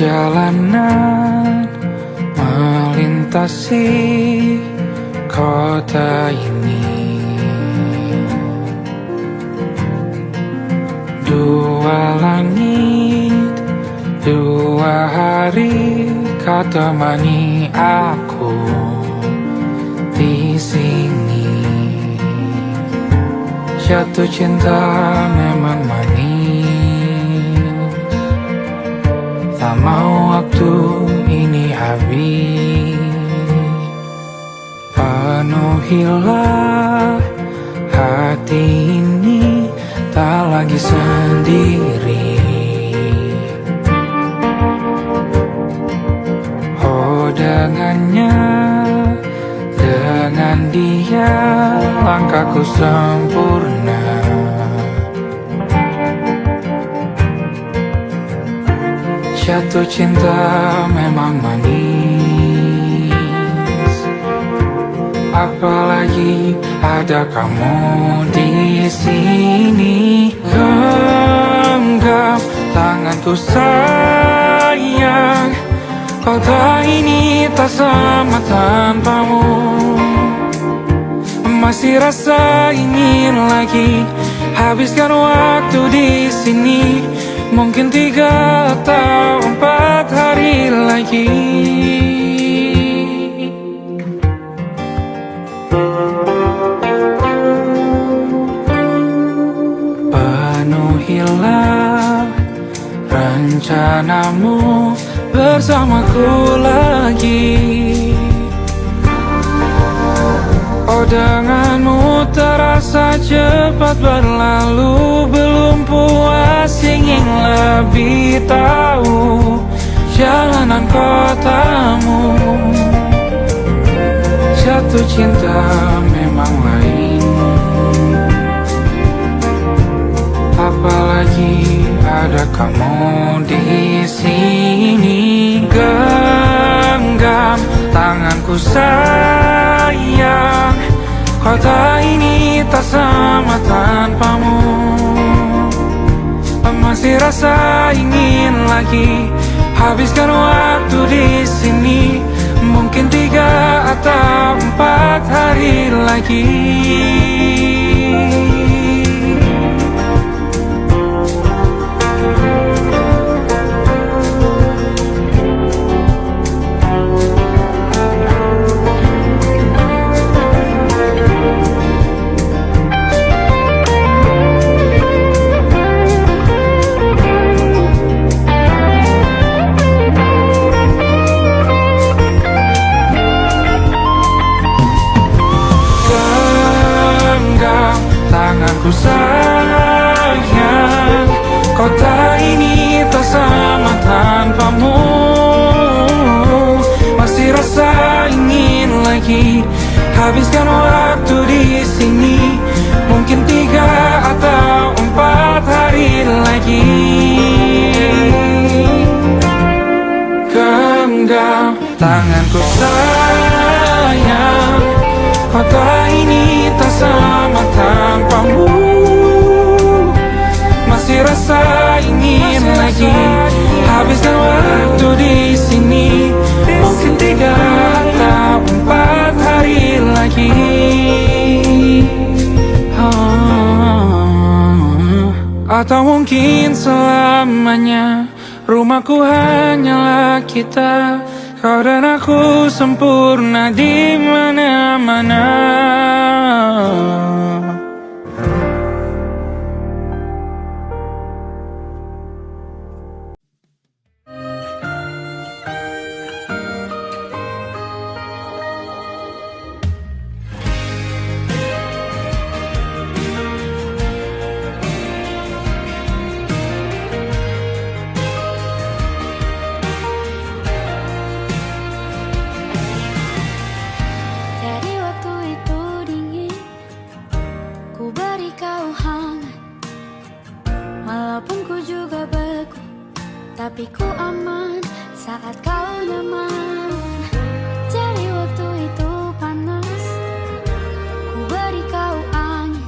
Perjalanan melintasi kota ini, dua langit, dua hari kau temani aku di sini. Jatuh cinta memang manis, tak mau waktu ini habis. Penuhilah hati ini, tak lagi sendiri. Oh dengannya, dengan dia langkahku sempurna. Jatuh cinta memang manis, apalagi ada kamu di sini. Genggam tanganku sayang, kota ini tak sama tanpamu. Masih rasa ingin lagi habiskan waktu di sini. Mungkin 3 atau 4 hari lagi. Penuhilah rencanamu bersamaku lagi. Oh denganmu terasa cepat berlalu, belum puas ingin lebih tahu jalanan kotamu. Jatuh cinta memang lain, apalagi ada kamu di sini. Genggam tanganku sayang, kota ini tak sama tanpamu. Masih rasa ingin lagi habiskan waktu di sini. Mungkin 3 atau 4 hari lagi. Tanganku sayang, kota ini tak sama tanpamu. Masih rasa ingin lagi habiskan waktu di sini. Mungkin 3 atau 4 hari lagi. Genggam tanganku sayang, kota ini tak sama tanpamu. Masih rasa ingin lagi habiskan waktu di sini. Mungkin 3 atau 4 hari lagi. Atau mungkin selamanya. Rumahku hanyalah kita, kau dan aku sempurna di mana-mana. Tapi ku aman saat kau nyaman. Jadi waktu itu panas, ku beri kau angin.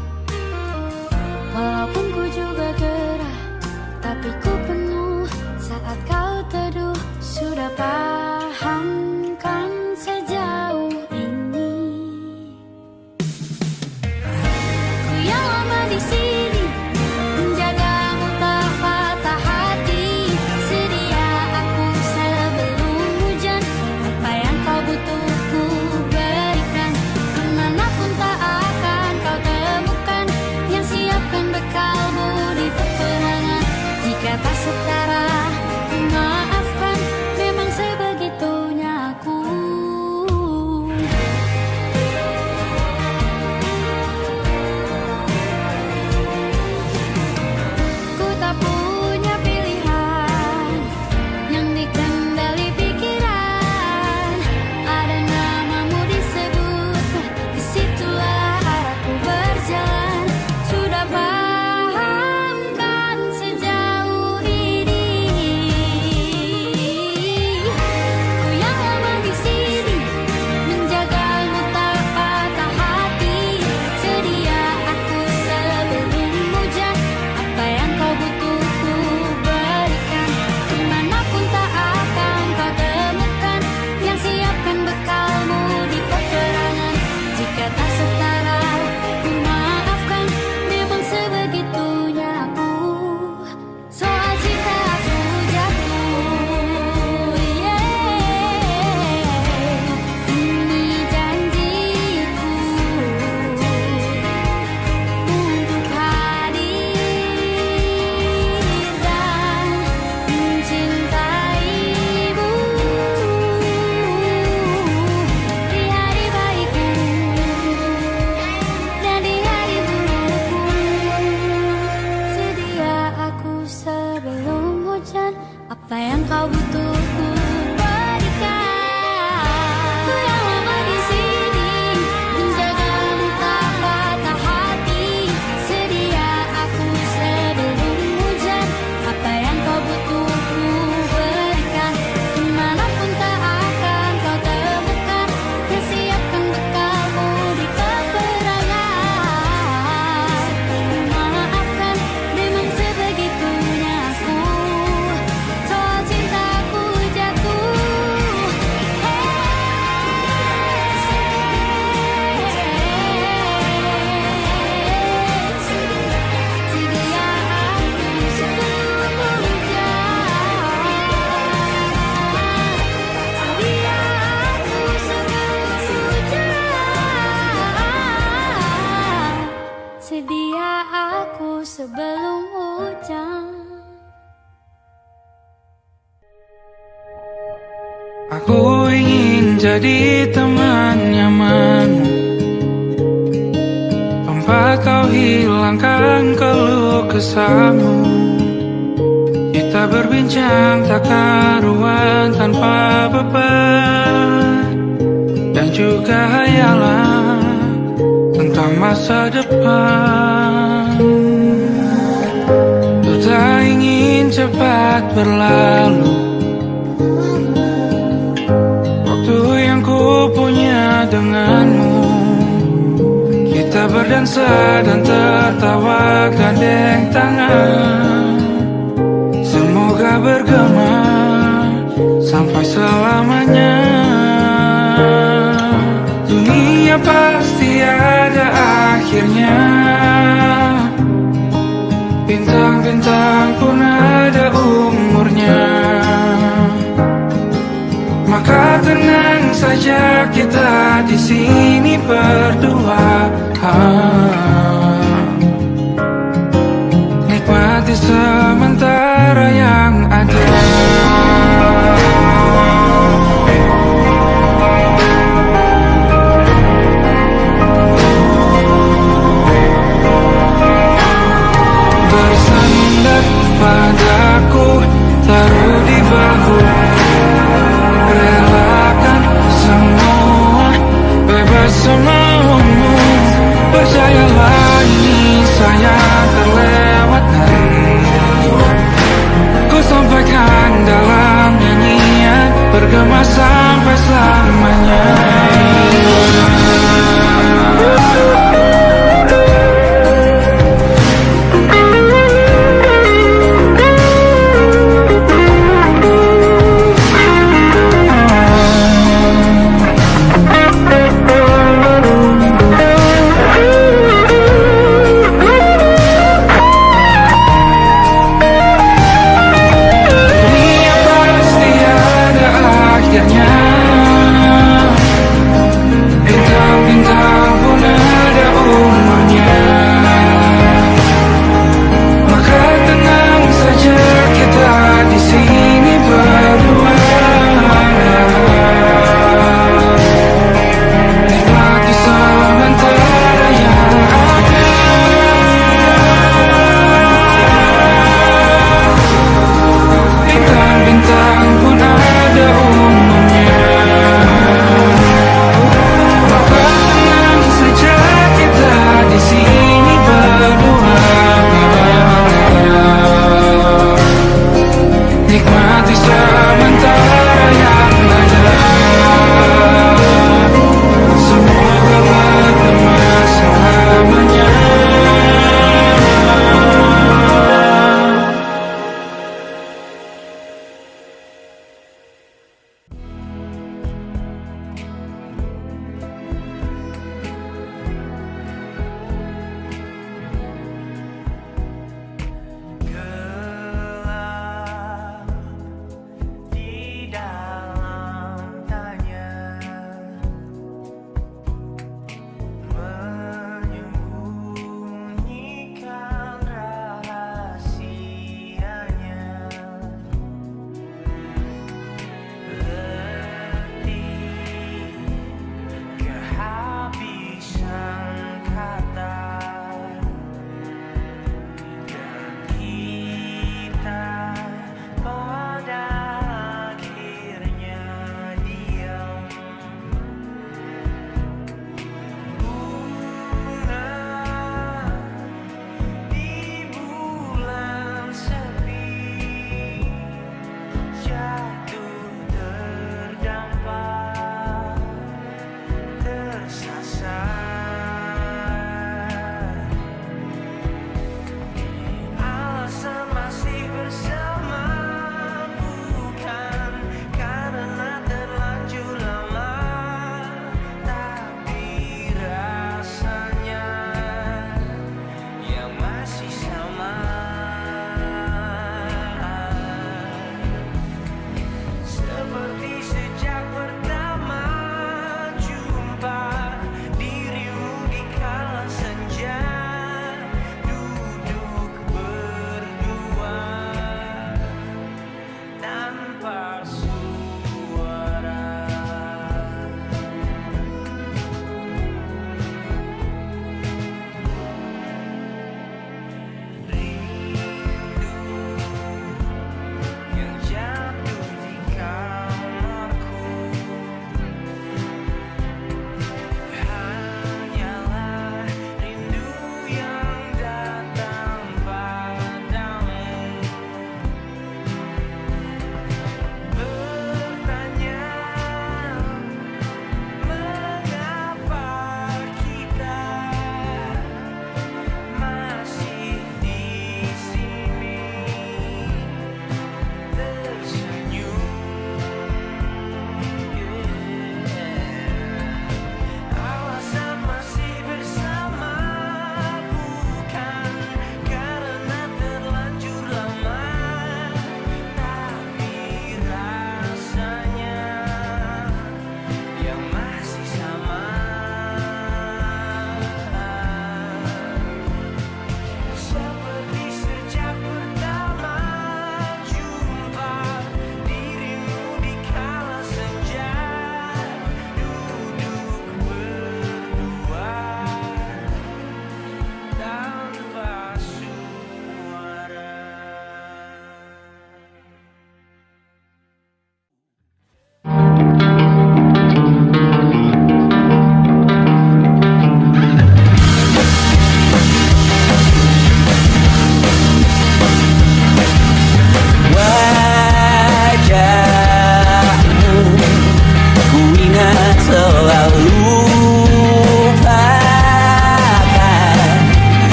Walaupun ku juga gerah, tapi ku penuh saat kau teduh Aku ingin jadi teman nyamanmu, tempat kau hilangkan keluh kesahmu. Kita berbincang tak karuan tanpa beban, dan juga hayalan tentang masa depan. Ku tak ingin cepat berlalu waktu yang ku punya denganmu. Kita berdansa dan tertawa gandeng tangan, semoga bergema sampai selamanya. Dunia pasti ada akhirnya, bintang-bintang pun ada umurnya. Maka tenang saja kita di sini berdua, nikmati sementara yang ada. Bersandar padaku, taruh di bahu, relakan semua, bebas semaumu. Percayalah ini sayang terlewatkan, ku sampaikan dalam nyanyian, bergema sampai selamanya. Dunia pasti ada akhirnya,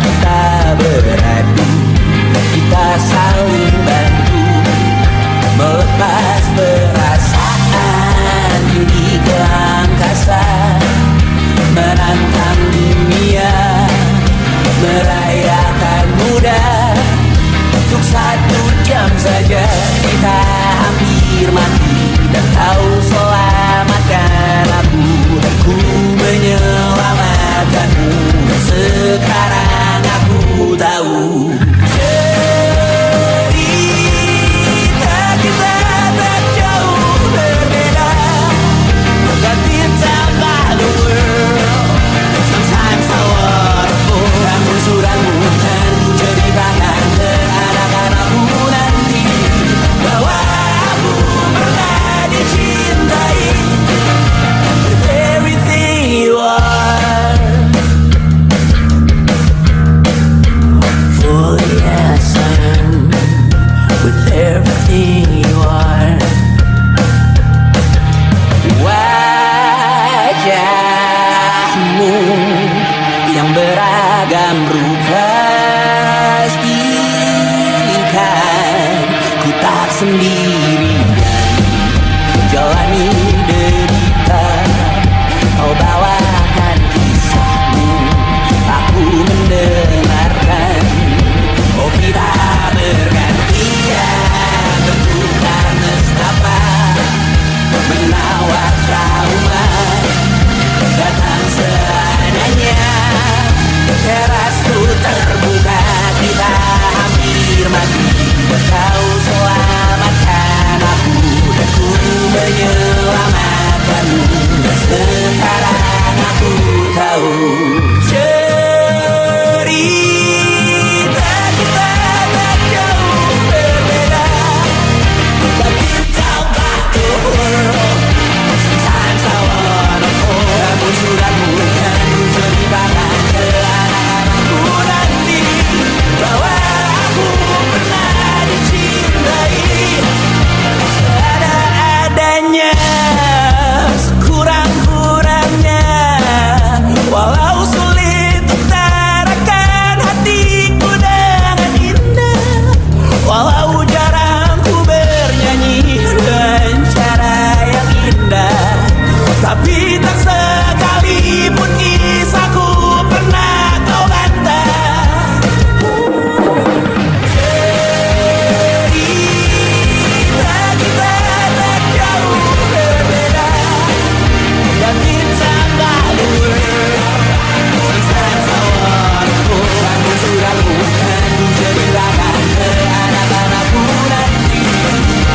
kita beradu, kita saling bantu melepas perasaan tinggi ke angkasa, menantang dunia, merayakan muda. Untuk 1 jam saja kita hampir mati, dan kau selamatkan aku, dan ku menyelamatkanmu. Dan sekarang aku tahu cerita kita tak jauh berbeda. But it's about the world. Sometimes I waterfall. Ramu-ramu dan ku ceritakan ke anak-anakku nanti bahwa aku pernah dicintai with everything you are. Fully as I am, with everything you are. Wajahmu yang beragam rupa pastikan ku tak sendirian jalani derita. Kau bawakan kisahmu, aku mendengarkan. Oh kita bergantian bentukan nestapa, menawar trauma datang seadanya. Terasku terbuka, kita hampir mati, kau selamatkan aku, dan ku menyelamatkanmu. Dan sekarang aku tahu cerita kita tak jauh berbeda. But it's about the world. Sometimes I wanna fall. Ramu-ramu kan ku ceritakan ke anak-anakku nanti bahwa aku pernah dicintai seadanya, sekurang-kurangnya. Walau sulit utarakan hatiku dengan indah, walau jarang ku bernyanyi dengan cara yang indah, tapi tak sekalipun kisahku pernah kau bantah. Cerita kita tak jauh berbeda, dan it's about the world. Sometimes I wanna fall. Ramu-ramu kan ku ceritakan ke anak-anakku nanti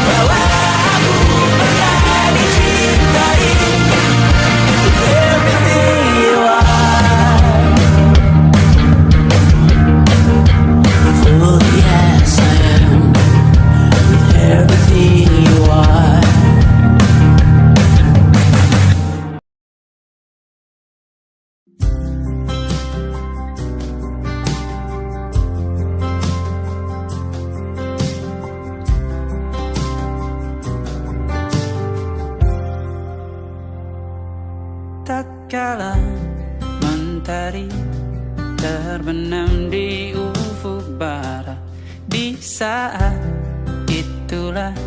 bahwa aku pernah dicintai with everything you are. Fully as I am, with everything you are. Tatkala mentari terbenam di ufuk barat, di saat itulah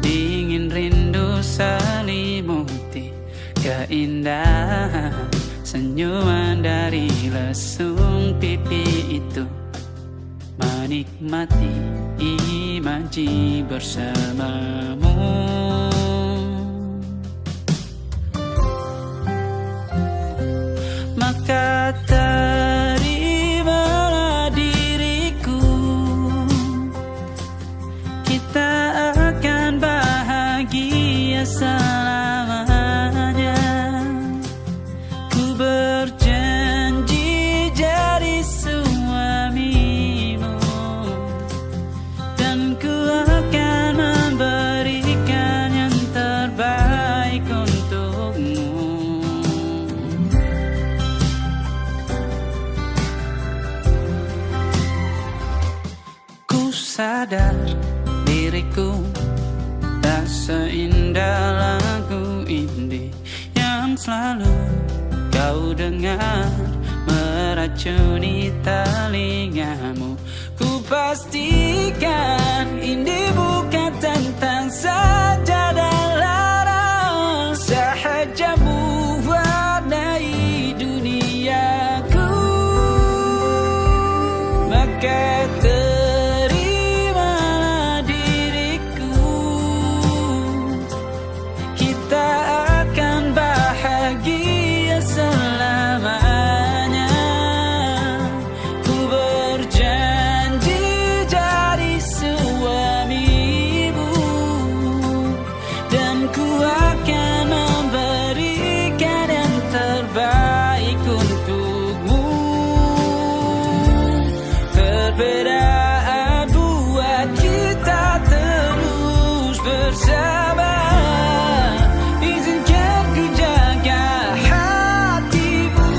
dingin rindu selimuti keindahan senyuman dari lesung pipi itu, menikmati imaji bersamamu. Maka terimalah diriku, kita akan bahagia selamanya. Ku berjanji jadi suamimu, dan ku akan memberikan yang terbaik untukmu. Sadar diriku tak seindah lagu indie yang selalu kau dengar meracuni telingamu. Ku pastikan ini bukan tentang saja dan larang, sahaja mewarnai duniaku. Maka terimalah diriku, kita akan bahagia selamanya. Ku berjanji jadi suamimu, dan ku akan memberikan yang terbaik untukmu. Perbedaan buat kita terus bersama. Izinkan ku jaga hatimu.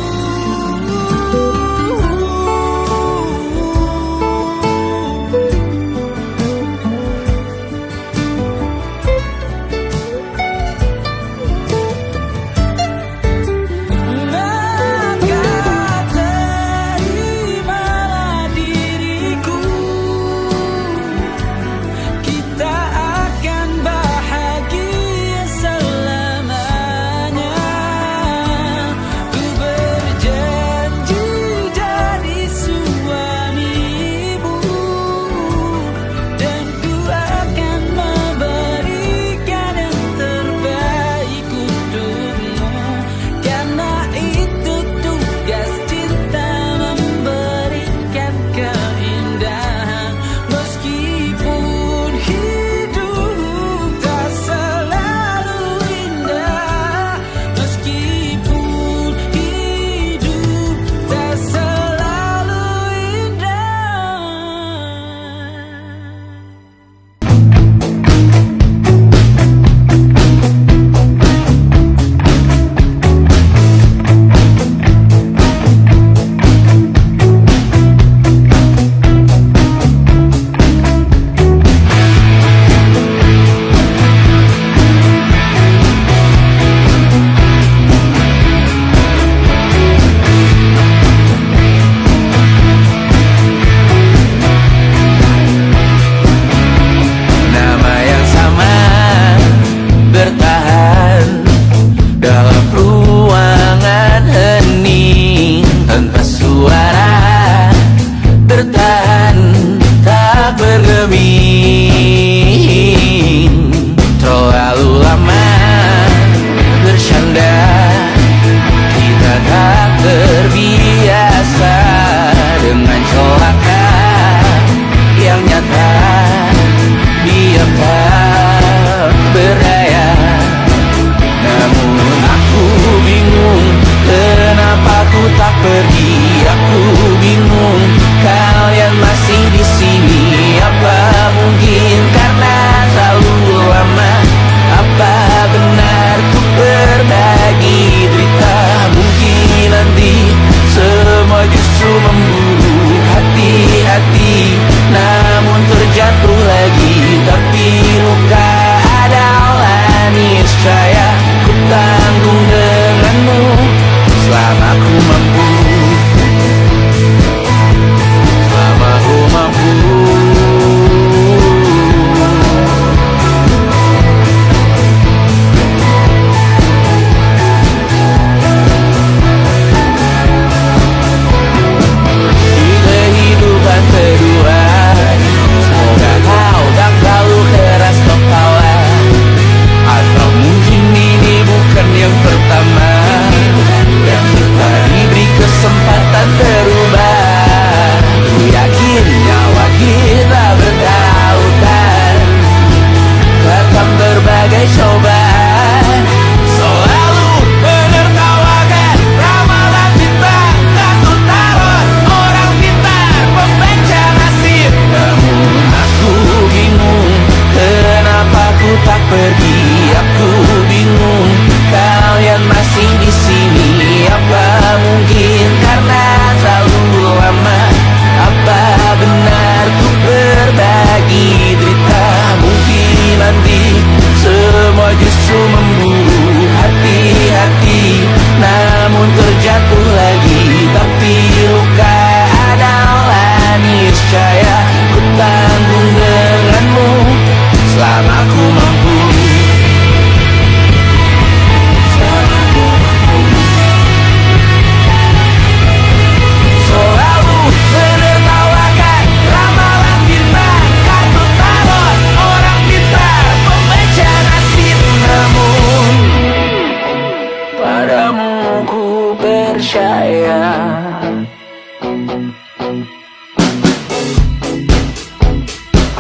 Maka terimalah diriku, kita akan bahagia selamanya. Ku berjanji jadi suamimu, dan ku akan memberikan yang terbaik untukmu. Karena itu tugas cinta, memberikan keindahan. Meskipun hidup tak selalu indah, meskipun hidup tak selalu indah. Nama yang sama bertahan dalam ruangan hening tanpa suara, bertahan tak bergeming. Terlalu lama bersandar, kita tak terbiasa dengan celaka yang nyata. Diam tak berdaya, namun aku bingung kenapa ku tak pergi. Aku bingung kalian masih di sini. Apa mungkin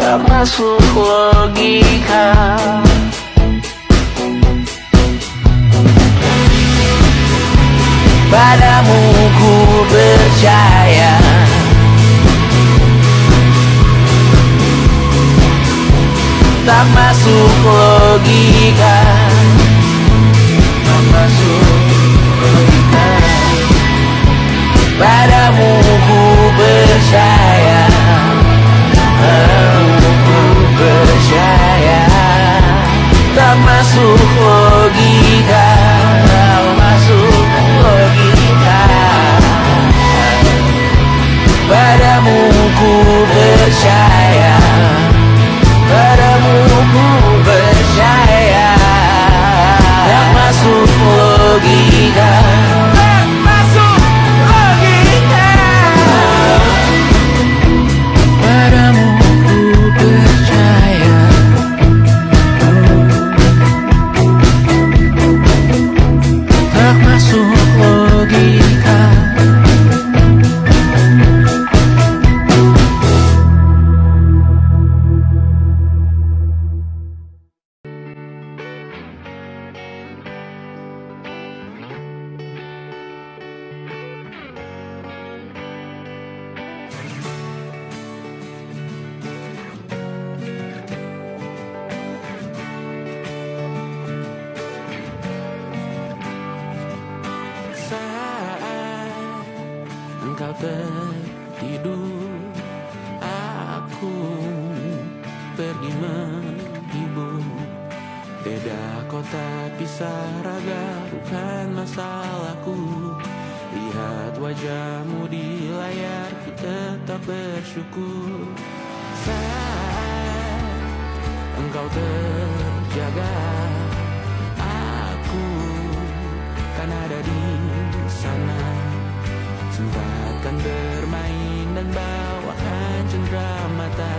tak masuk logika. Padamu ku percaya, tak masuk logika, tak masuk logika. Padamu ku percaya, padamu ku percaya, tak masuk logika, tak masuk logika. Padamu ku percaya, padamu ku percaya, tak masuk logika, tak masuk logika. Padamu ku percaya, tak masuk logika. Saat engkau tertidur, aku pergi menghibur. Beda kota pisah raga bukan masalahku. Lihat wajahmu di layar, ku tetap bersyukur. Saat engkau terjaga, aku kan ada di sana. Sempatkan bermain dan bawakan cendera mata.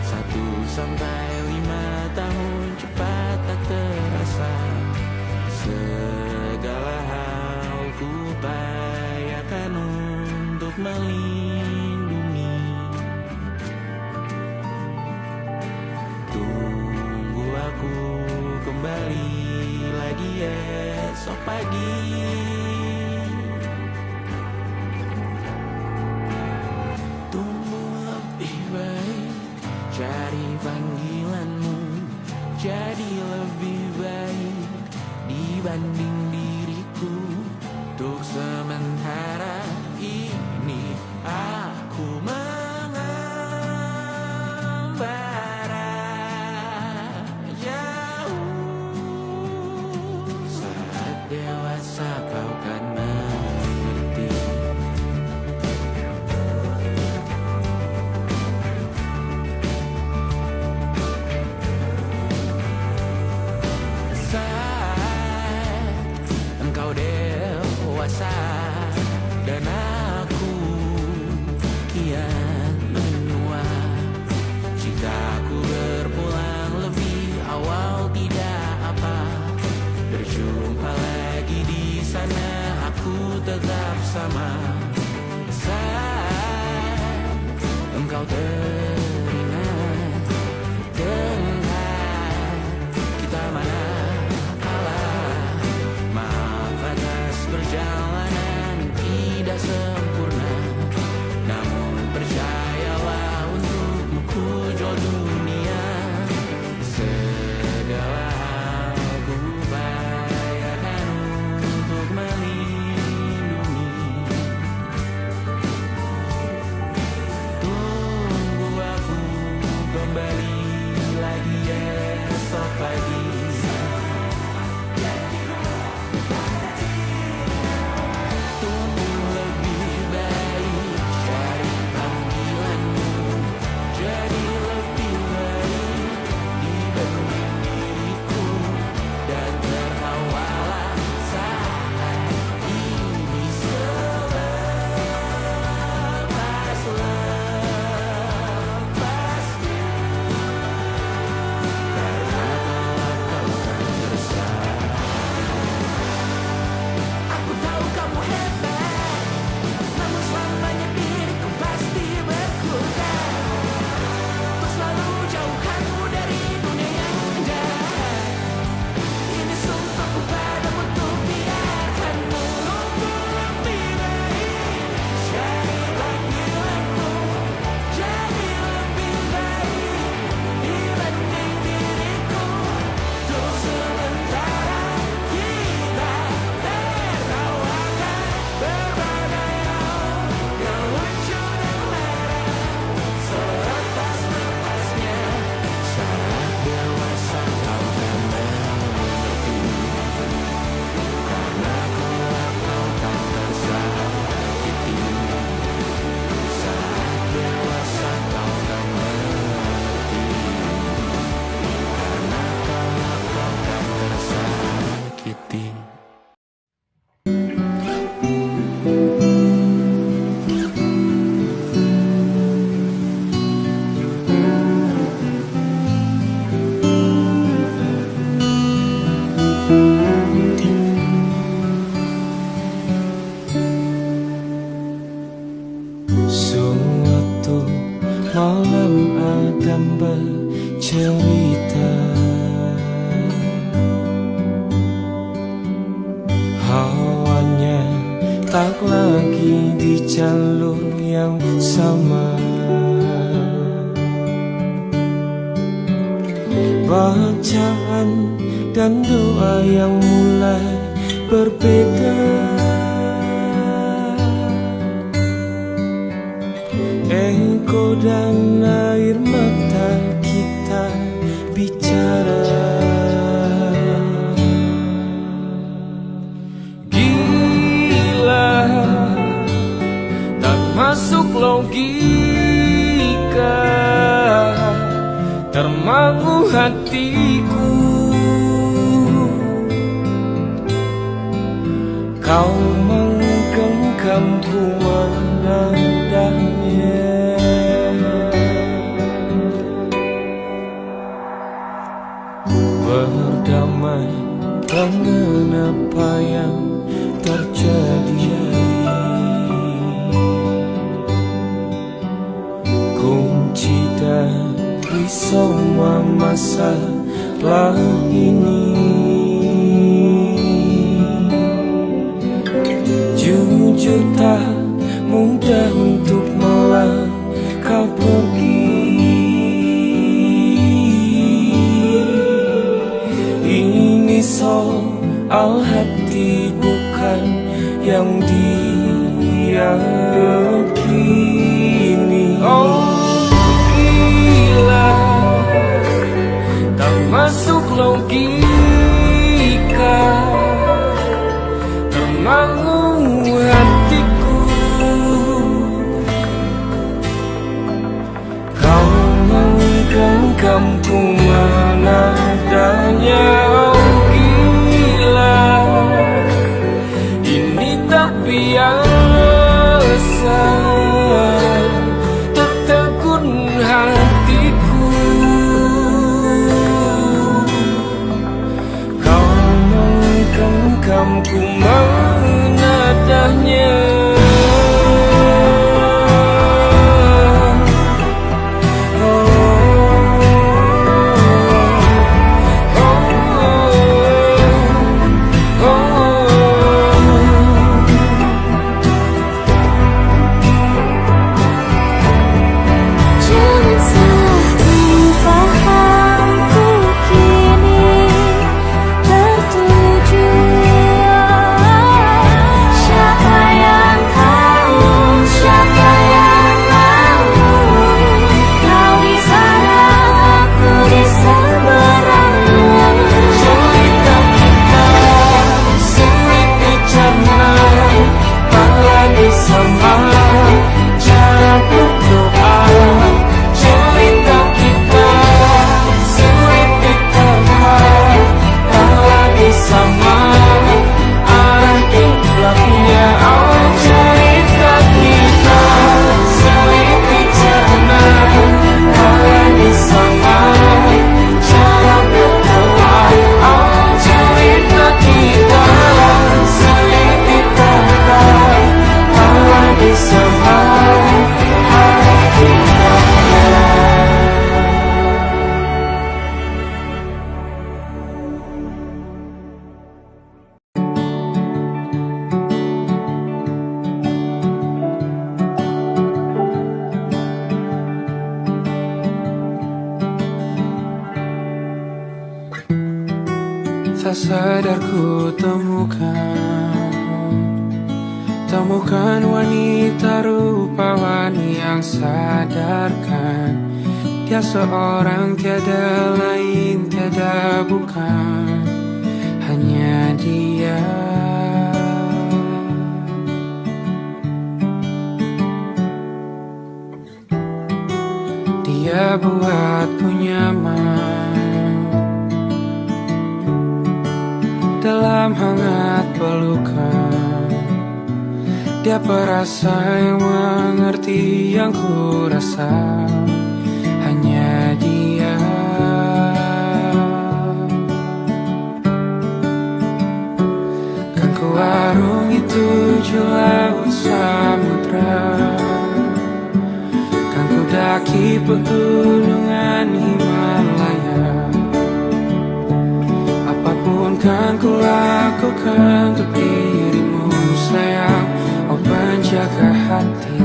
1-5 tahun cepat tak terasa. Segala hal ku upayakan untuk melindungi. Tunggu aku kembali lagi esok pagi. Tumbuh lebih baik, cari panggilanmu, jadi lebih baik dibanding diriku. Untuk sementara ini aku mengembara jauh. Saat dewasa kau kan mengerti. Saat engkau dewasa dan aku kian menua. Jika ku berpulang lebih awal tidak apa. Berjumpa lagi di sana, aku tetap sama. Saat engkau teringat tentang kita mana kalah. Maaf atas perjalanan tidak sempurna, namun percayalah untukmu ku jual dunia. Segala hal ku upayakan untuk melindungi. Tunggu malam Adam bercerita. Hawanya tak lagi di jalur yang sama. Bacaan dan doa yang mulai berbeda. Engkau dan air mata kita bicara. Gila, tak masuk logika, termangu hatiku. Kau menggenggamku menadanya. Berdamai dengan apa yang terjadi. Kunci dari semua masalah ini. Jujur tak mudah untuk melangkah pergi. Ini soal hati bukan yang diyakini. Oh gila, tak masuk logika, termangu hatiku. Kau menggenggamku menadanya. Oh gila, ini tak biasa, tertegun hatiku. Kau menggenggamku menadanya. Tak sadar ku temukan wanita rupawan yang sadarkan dia seorang, tiada lain, tiada bukan, hanya dia. Dia buatku nyaman dalam hangat pelukan. Dia perasa yang mengerti yang ku rasa, hanya dia. Kan ku arungi 7 laut samudra, kan ku daki pegunungan Himalaya. Apapun kan ku lakukan untuk dirimu sayang, oh penjaga hati.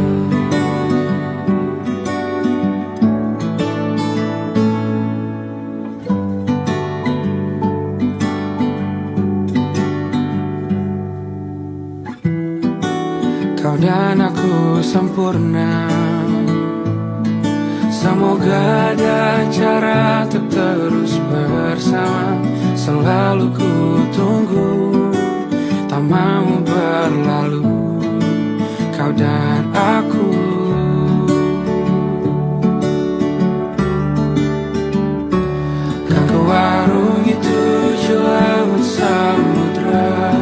Kau dan aku sempurna, semoga ada cara untuk terus bersama. Selalu ku tunggu, tak mau berlalu, kau dan aku. Kan ku warungi 7 laut samudra,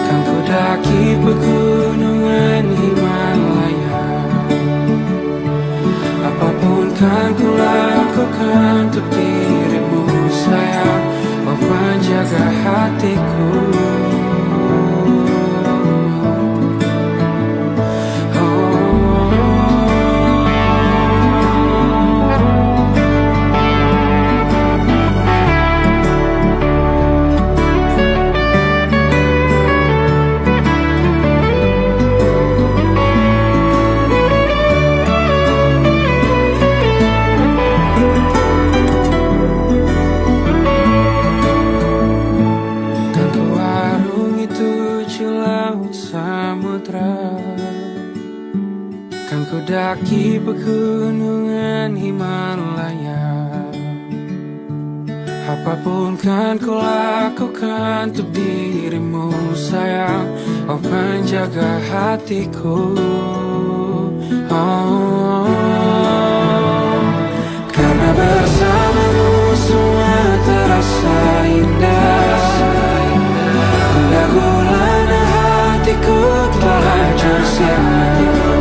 kan ku daki pegunungan Himalaya. Apapun kan ku lakukan untuk dirimu sayang, oh penjaga hatiku. Kan ku daki pegunungan Himalaya. Apapun kan ku lakukan untuk dirimu sayang, oh penjaga hatiku. Oh, karena bersamamu semua terasa indah. Gundah gulana hatiku telah hancur sia-sia.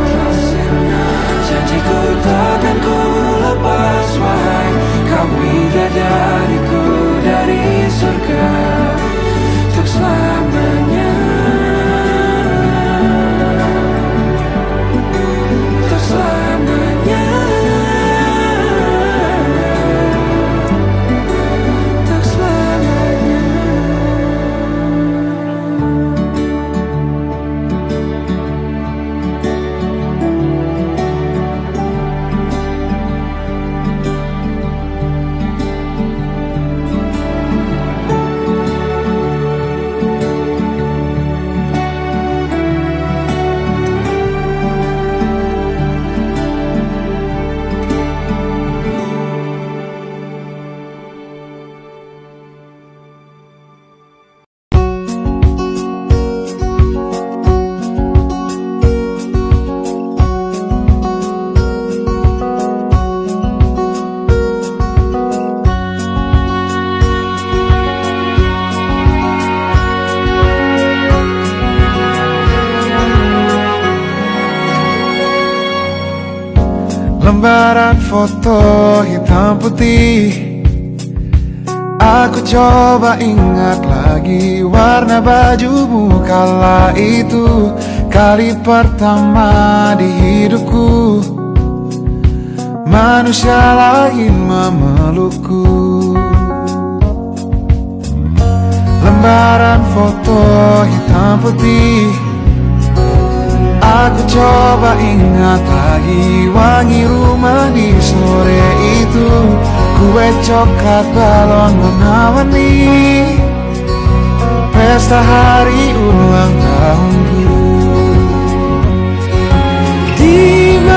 Janjiku takkan ku lepas, wahai kau bidadariku dari surga untuk selamanya, untuk selamanya, untuk selamanya. Lembaran foto hitam putih, aku coba ingat lagi warna bajumu kala itu. Kali pertama di hidupku manusia lain memelukku. Lembaran foto hitam putih, aku coba ingat lagi wangi rumah di sore itu. Kue coklat balon warna-warni, pesta hari ulang tahunku. Dimanapun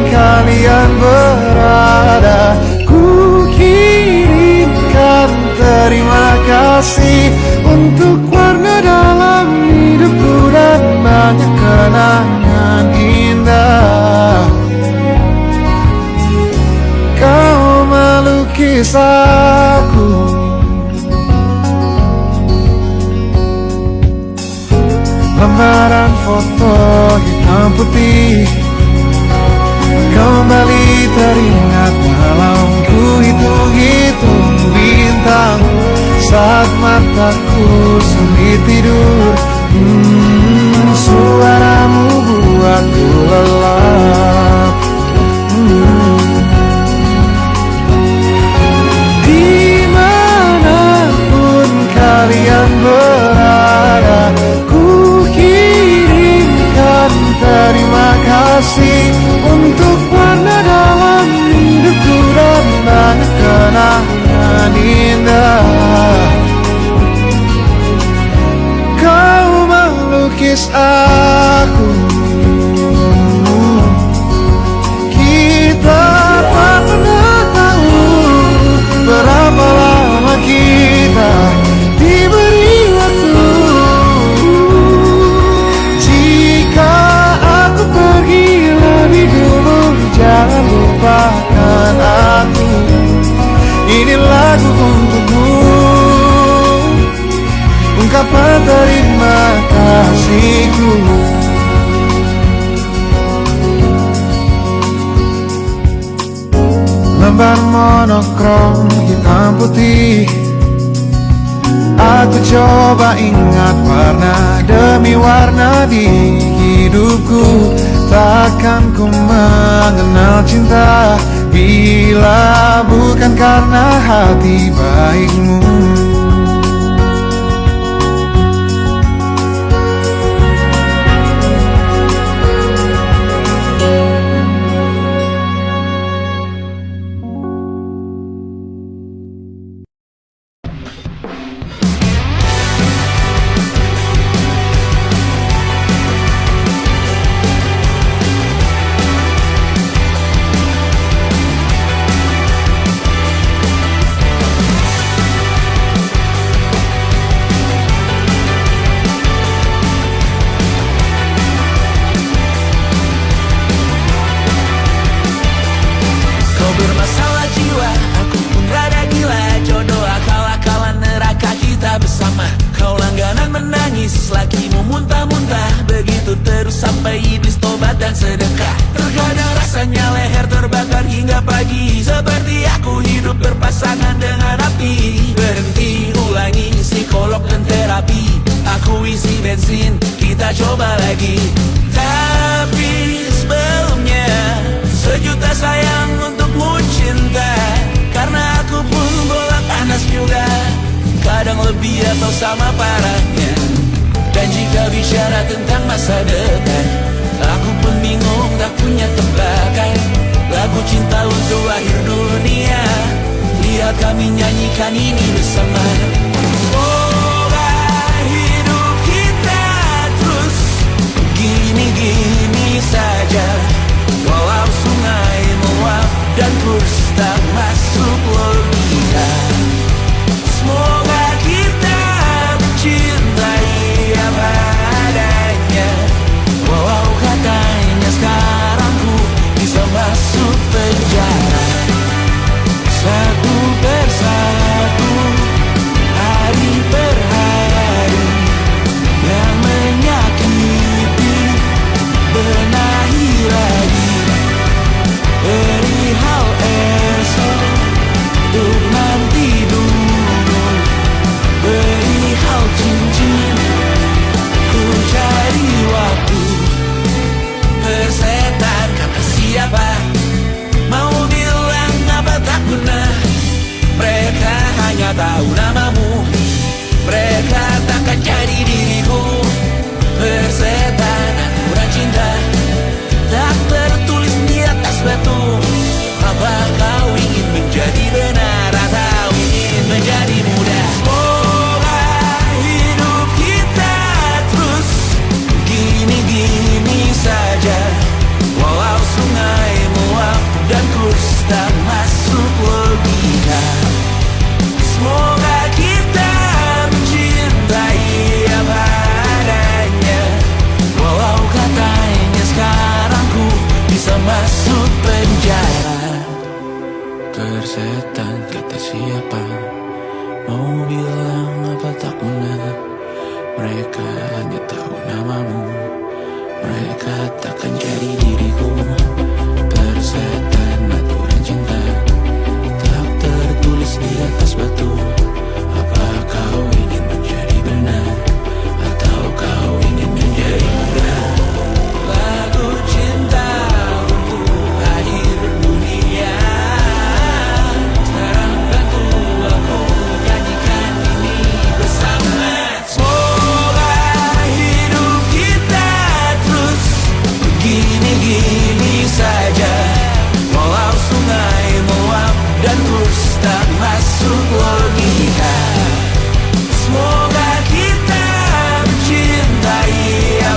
kalian berada, ku kirimkan terima kasih untuk warna dalam hidupku dan banyak kenangan indah. Kau melukis aku, lembaran foto hitam putih kembali teringat malam ku hitung-hitung bintang saat mataku sulit tidur. Suaramu buatku lelah. menangis aku. Kita tak pernah tahu berapa lama kita diberi waktu. Jika aku pergi lebih dulu, jangan lupakan aku. Ini lagu untukmu, ungkapan terima kasihku. Lembar monokrom hitam putih, aku coba ingat warna demi warna di hidupku. Takkan ku mengenal cinta bila bukan karena hati baikmu. Semoga kita mencintai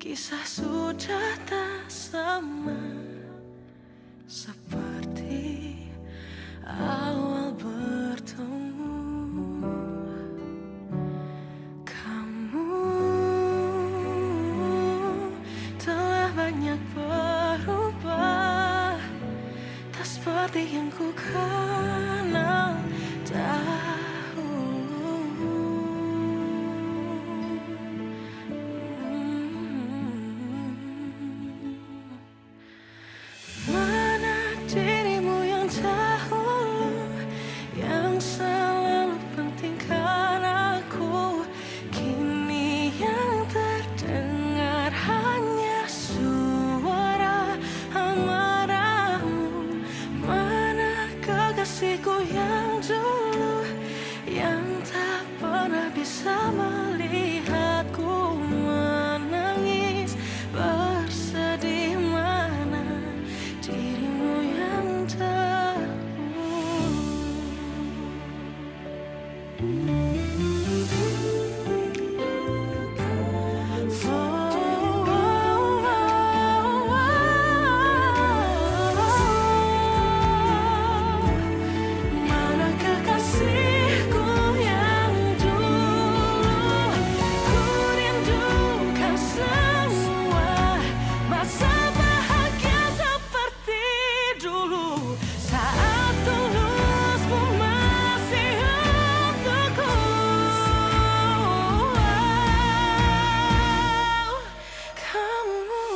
Kisah sudah tak sama seperti awal bertemu. Kamu telah banyak berubah, tak seperti yang ku kenal dahulu. Mana dirimu yang dahulu, yang selalu pentingkan aku. Kini yang terdengar hanya suara amarahmu. Mana kekasihku yang dulu, yang tak pernah bisa melihatku menangis bersedih. Mana dirimu yang mana kekasihku yang dulu, ku rindukan semua masa bahagia seperti dulu, saat tulusmu masih untukku. Kamu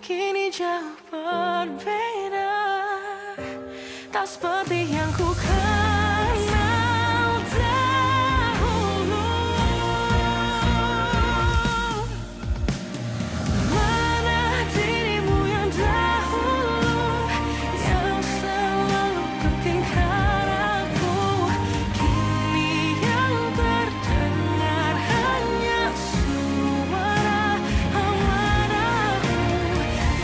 kini jauh berbeda, tak seperti yang ku kenal dahulu. Mana dirimu yang dahulu, yang selalu pentingkan aku. Kini yang terdengar hanya suara amarahmu.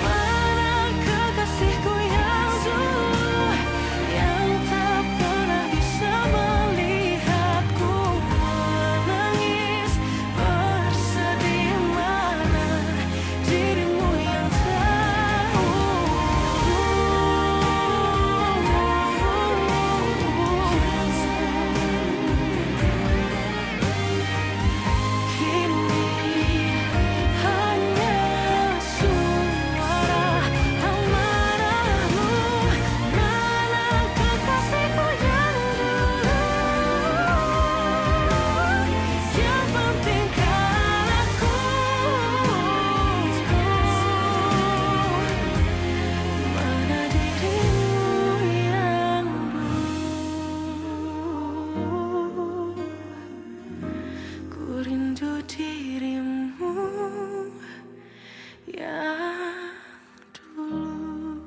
Mana kekasihku yang dulu, yang tak pernah bisa melihatku menangis bersedih. Mana dirimu yang kini hanya suara amarahmu. Mana kekasihku yang dulu, yang pentingkan aku. Mana dirimu yang dulu, ku rindu dirimu yang dulu.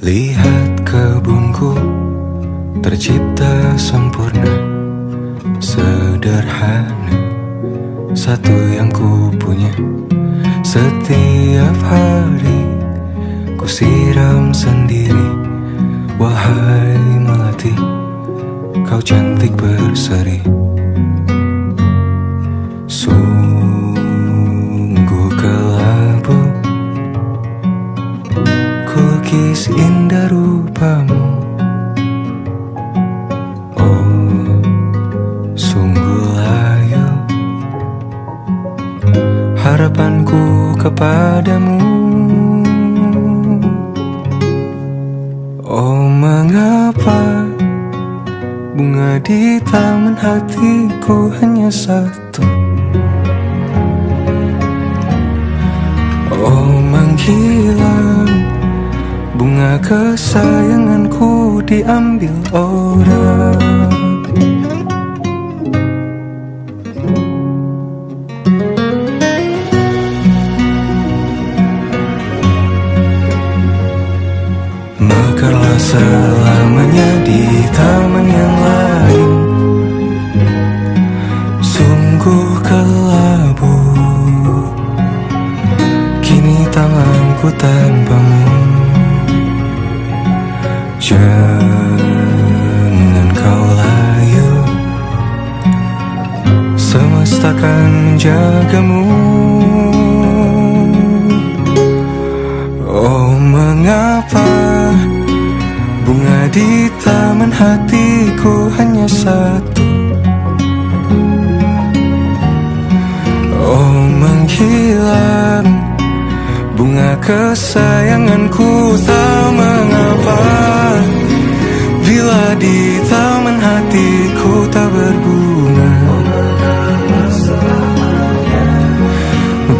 Lihat kebunku tercipta sempurna, sederhana, satu yang ku punya. Setiap hari ku siram sendiri. Wahai melati, kau cantik berseri. Sungguh kelabu kulukis indah rupamu. Oh, sungguh layu harapanku kepadamu. Oh, mengapa bunga di taman hatiku hanya satu? Oh, menghilang bunga kesayanganku diambil orang. tak selamanya di taman yang lain. Sungguh kelabu kini tanganku tanpamu. Jangan kau layu, semesta akan menjagamu. Oh, mengapa bunga di taman hatiku hanya satu? Oh, menghilang bunga kesayanganku, tak mengapa bila di taman hatiku tak berbunga.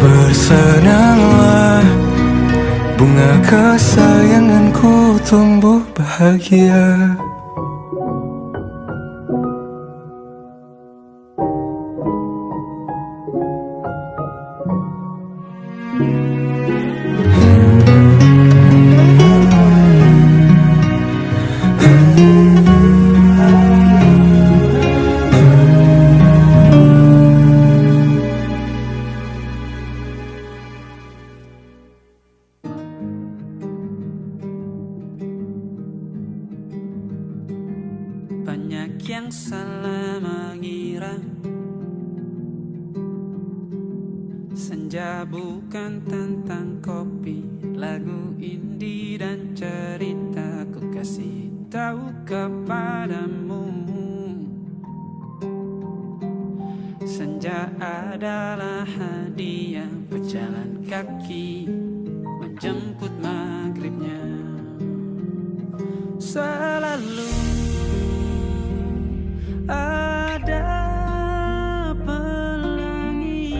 Bersenanglah, bunga kesayanganku tumbuh bahagia. Banyak yang salah mengira senja bukan tentang kopi, lagu indie dan cerita. Ku kasih tahu kepadamu, senja adalah hadiah berjalan kaki menjemput maghribnya. Selalu ada pelangi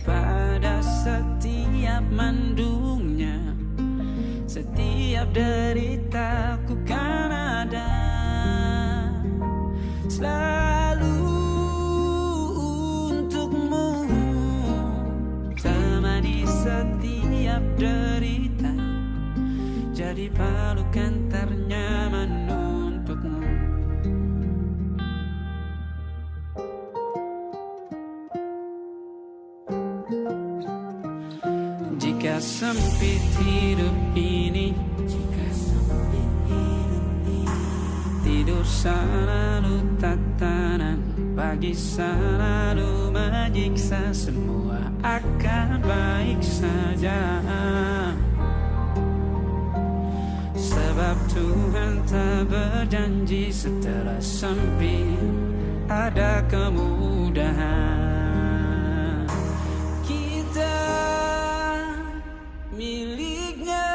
pada setiap mendungnya, setiap deritaku kan ada selalu untukmu, temani setiap derita, jadi pelukan ternyaman untukmu. Jika sempit hidup ini, tidur selalu tatanan, pagi selalu menyiksa, semua akan baik saja. Sebab Tuhan tak berjanji setelah sempit ada kemudahan. Kita miliknya,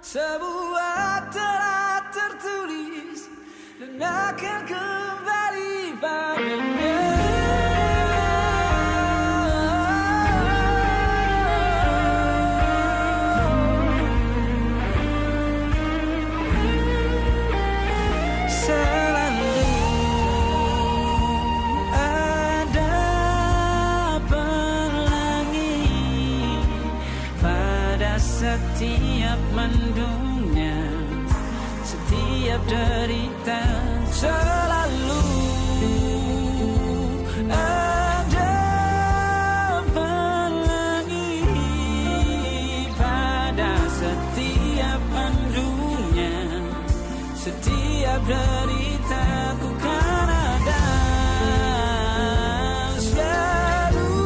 sebuah telah tertulis dan akan kembali padanya. Selalu ada pelangi pada setiap mendungnya, setiap derita. Selalu ada pelangi pada setiap mendungnya, setiap deritaku kan ada selalu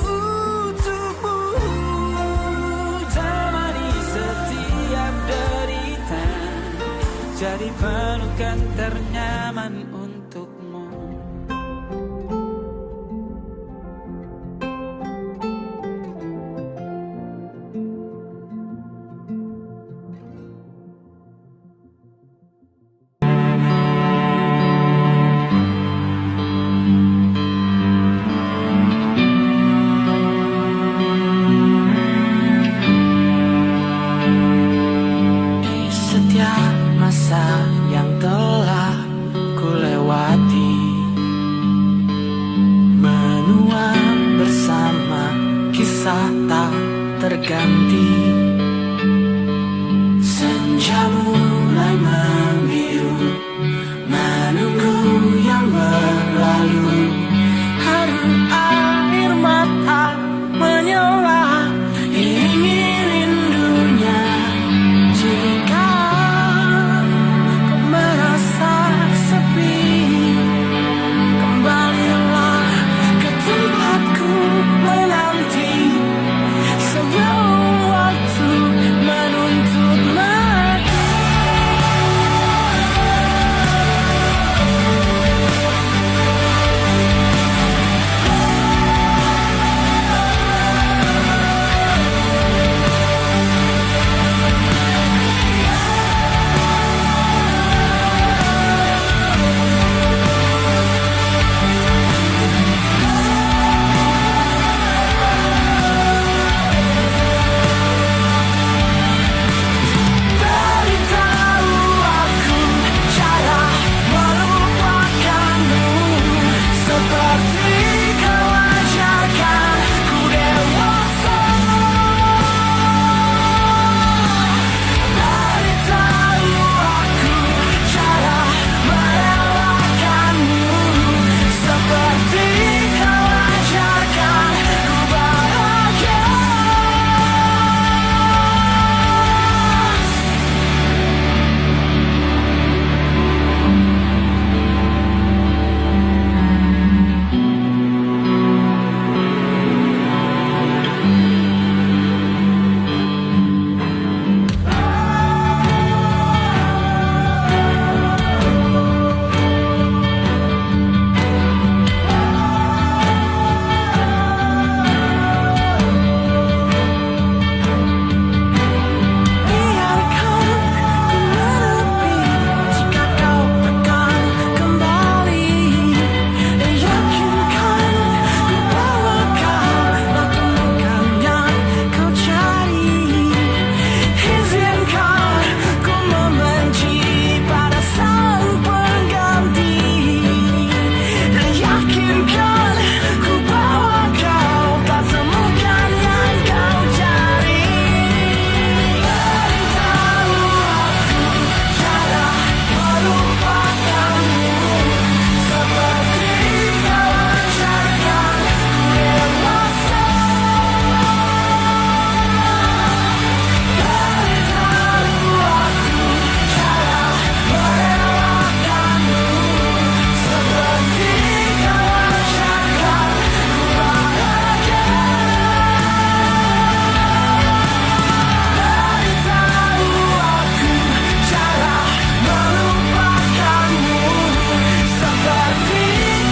untukmu, temani setiap derita, jadi pelukan ternyaman untukmu. Di setiap masa yang telah ku lewati, menua bersama kisah tak terganti. mulai membiru, menunggu yang berlalu. Haru air mata menyala, ingin rindunya. Jika kau merasa sepi, kembalilah ke tempatku menanti sebelum waktu menuntut mati. Beritahu aku cara melupakanmu, seperti kau ajarkan ku dewasa. Beritahu aku cara merelakanmu, seperti kau ajarkan ku bahagia. Biarkan ku menepi jika kau tekan kembali. Yakinkan ku bahwa kau lakukan yang kau cari. Izinkan ku membenci pada sang pengganti. Yakinkan ku bahwa kau tak temukan yang kau cari. Beritahu aku cara melupakanmu, seperti kau ajarkan ku dewasa. Beritahu aku cara merelakanmu, seperti kau ajarkan ku bahagia. Beritahu aku cara melupakanmu, seperti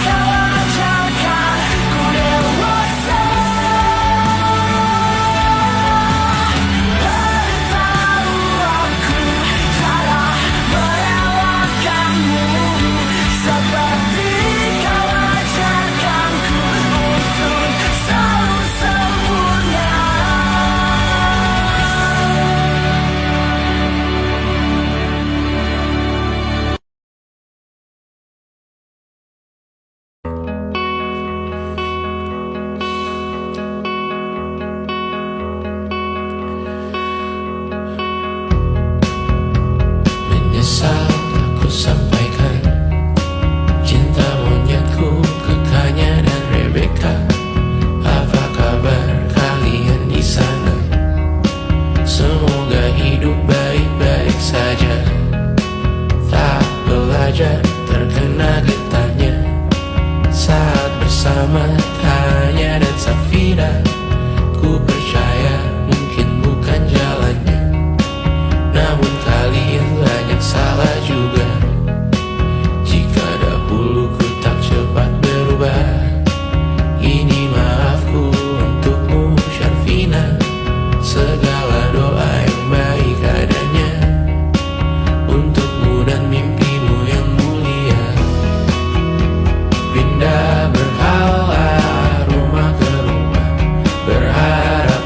kau ajarkan ku dewasa. Beritahu aku cara merelakanmu, seperti kau ajarkan ku untuk selalu sempurna. Menyesal aku sampaikan cinta monyetku ke Kanya dan Rebecca. Apa kabar kalian di sana? Semoga hidup baik-baik saja. Tak belajar terkena getahnya saat bersama Tanya dan Safira. Ku percaya mungkin bukan jalannya, namun kalian banyak salah juga. Jika dahulu ku tak cepat berubah, ini maafku untukmu Syarfina. Segala doa yang baik adanya untukmu dan mimpimu yang mulia. Pindah berhala rumah ke rumah, berharap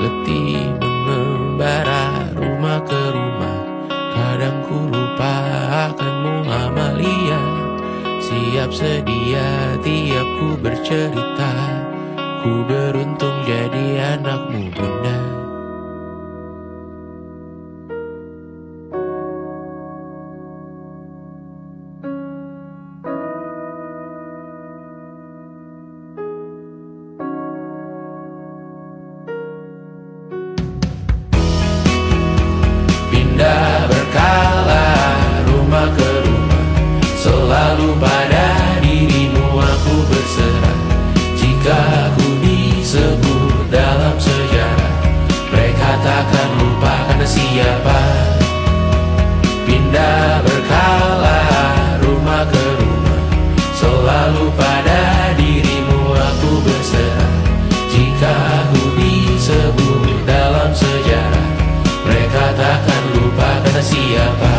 letih mengembara rumah ke rumah. Kadang ku lupa akanmu Amalia. Siap sedia tiap ku bercerita. Ku beruntung jadi anakmu bunda. Pindah berkala rumah ke rumah, selalu pada dirimu aku berserah. Jika aku disebut dalam sejarah, mereka takkan lupa karena siapa. Pindah berkala rumah ke rumah, selalu pada dirimu aku berserah. Jika aku disebut dalam sejarah, mereka takkan lupa karena siapa.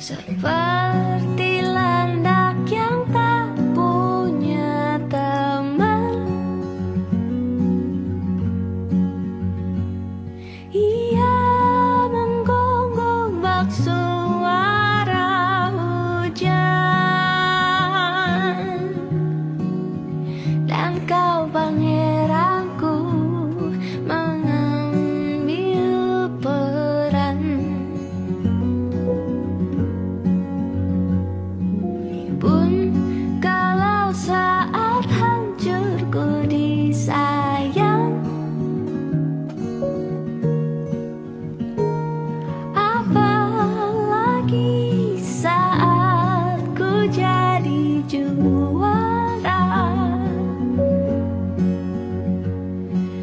Seperti landak yang tak punya teman, ia menggonggong bak suara hujan. Dan kau pangeranku mengambil peran. Pun kalau saat hancurku disayang, apalagi saat ku jadi juara.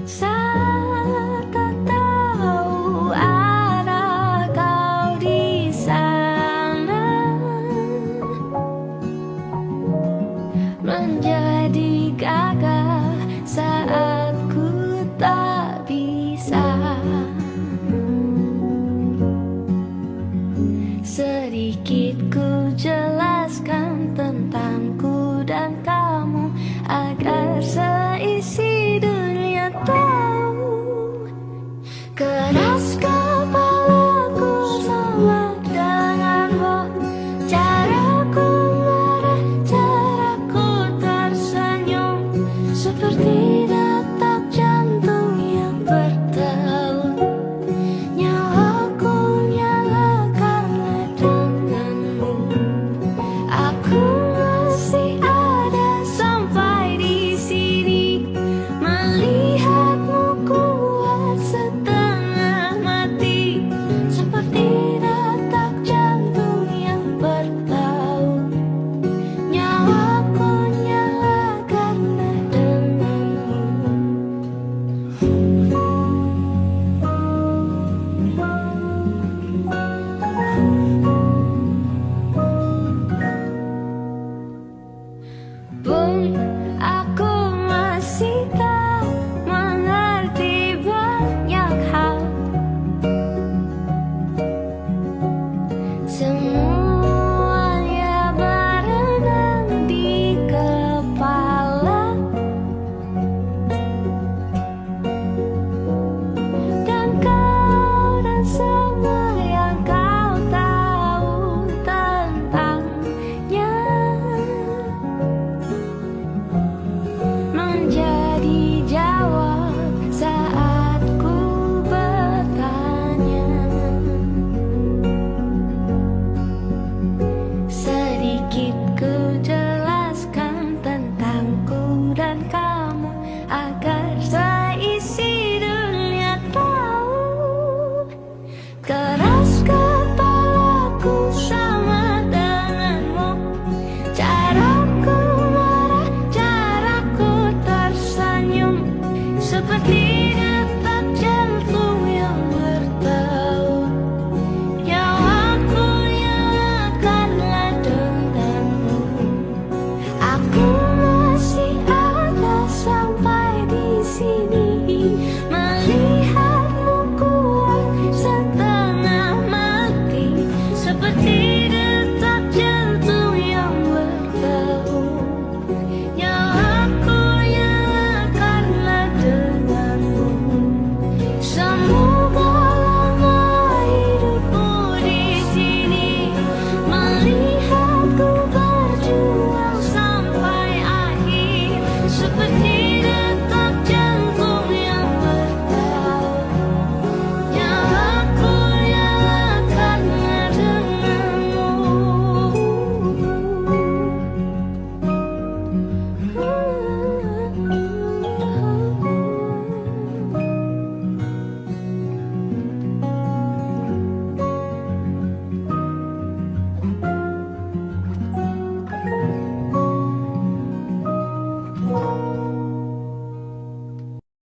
Saat tak tahu arah kau di sana, menjadi gagah saat ku tak bisa. Sedikit ku jelaskan tentangku dan kamu, agar seisi dunia tahu. Keras kepalaku sama denganmu, caraku marah, caraku tersenyum, seperti detak jantung yang bertaut. Nyawaku nyala karena denganmu. Aku masih ada sampai di sini, melihatmu kuat setengah mati, seperti detak jantung yang bertaut. Nyawaku nyala karena denganmu.